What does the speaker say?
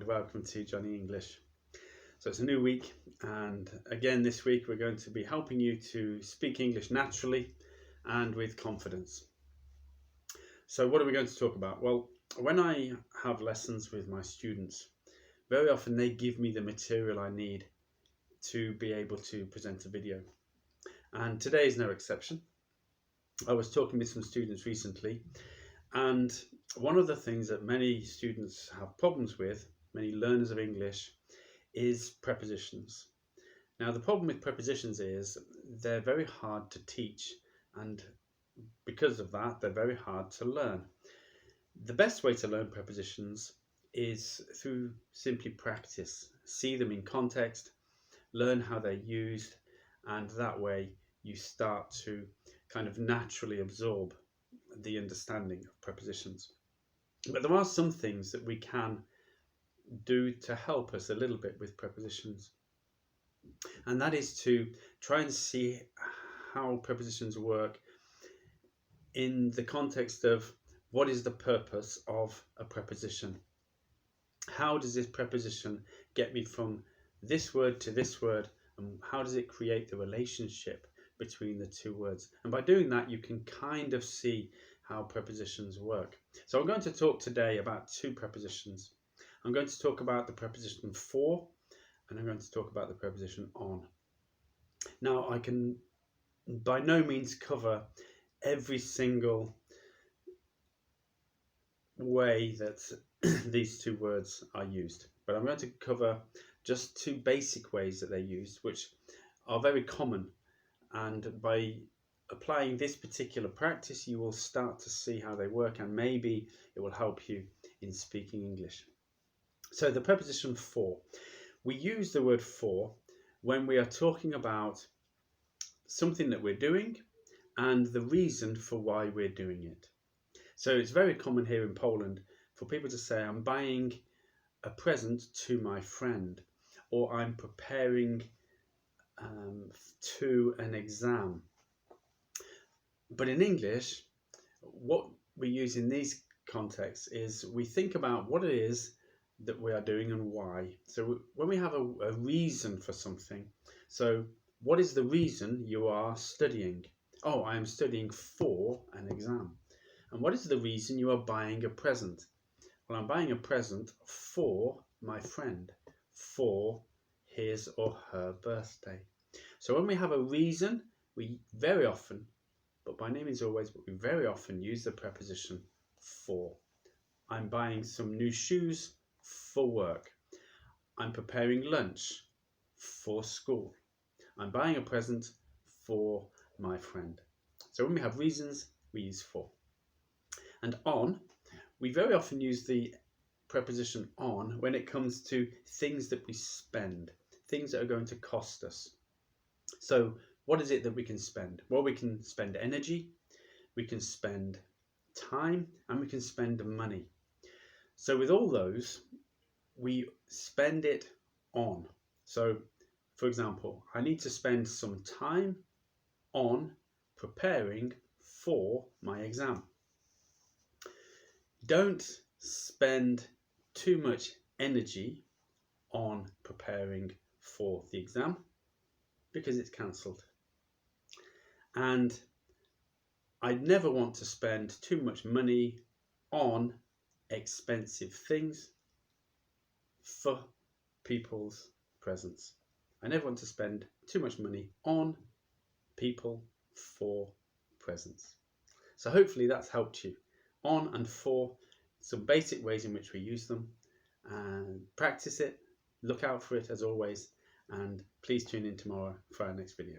welcome to Johnny English. So it's a new week, and again this week we're going to be helping you to speak English naturally and with confidence. So what are we going to talk about? Well, when I have lessons with my students, very often they give me the material I need to be able to present a video. And today is no exception. I was talking with some students recently, and one of the things that many students have problems with, many learners of English, is prepositions. Now, the problem with prepositions is they're very hard to teach, and because of that, they're very hard to learn. The best way to learn prepositions is through simply practice. See them in context, learn how they're used, and that way you start to kind of naturally absorb the understanding of prepositions. But there are some things that we can do to help us a little bit with prepositions, and that is to try and see how prepositions work in the context of what is the purpose of a preposition. How does this preposition get me from this word to this word, and how does it create the relationship between the two words? And by doing that, you can kind of see how prepositions work. So I'm going to talk today about two prepositions. I'm going to talk about the preposition for, and I'm going to talk about the preposition on. Now, I can by no means cover every single way that these two words are used, but I'm going to cover just two basic ways that they're used, which are very common, and by applying this particular practice you will start to see how they work, and maybe it will help you in speaking English. So the preposition for, we use the word for when we are talking about something that we're doing and the reason for why we're doing it. So it's very common here in Poland for people to say, I'm buying a present to my friend, or I'm preparing to an exam. But in English, what we use in these contexts is we think about what it is that we are doing and why. So when we have a reason for something, so what is the reason you are studying? Oh, I am studying for an exam. And what is the reason you are buying a present? Well, I'm buying a present for my friend, for his or her birthday. So when we have a reason, we very often, but by no means always, but we very often use the preposition for. I'm buying some new shoes for work. I'm preparing lunch for school. I'm buying a present for my friend. So when we have reasons, we use for. And on, we very often use the preposition on when it comes to things that we spend, things that are going to cost us. So what is it that we can spend? Well, we can spend energy, we can spend time, and we can spend money. So with all those, we spend it on. So for example, I need to spend some time on preparing for my exam. Don't spend too much energy on preparing for the exam because it's cancelled. And I'd never want to spend too much money on expensive things for people's presents. I never want to spend too much money on people for presents. So hopefully that's helped you. On and for, some basic ways in which we use them, and practice it, look out for it as always, and please tune in tomorrow for our next video.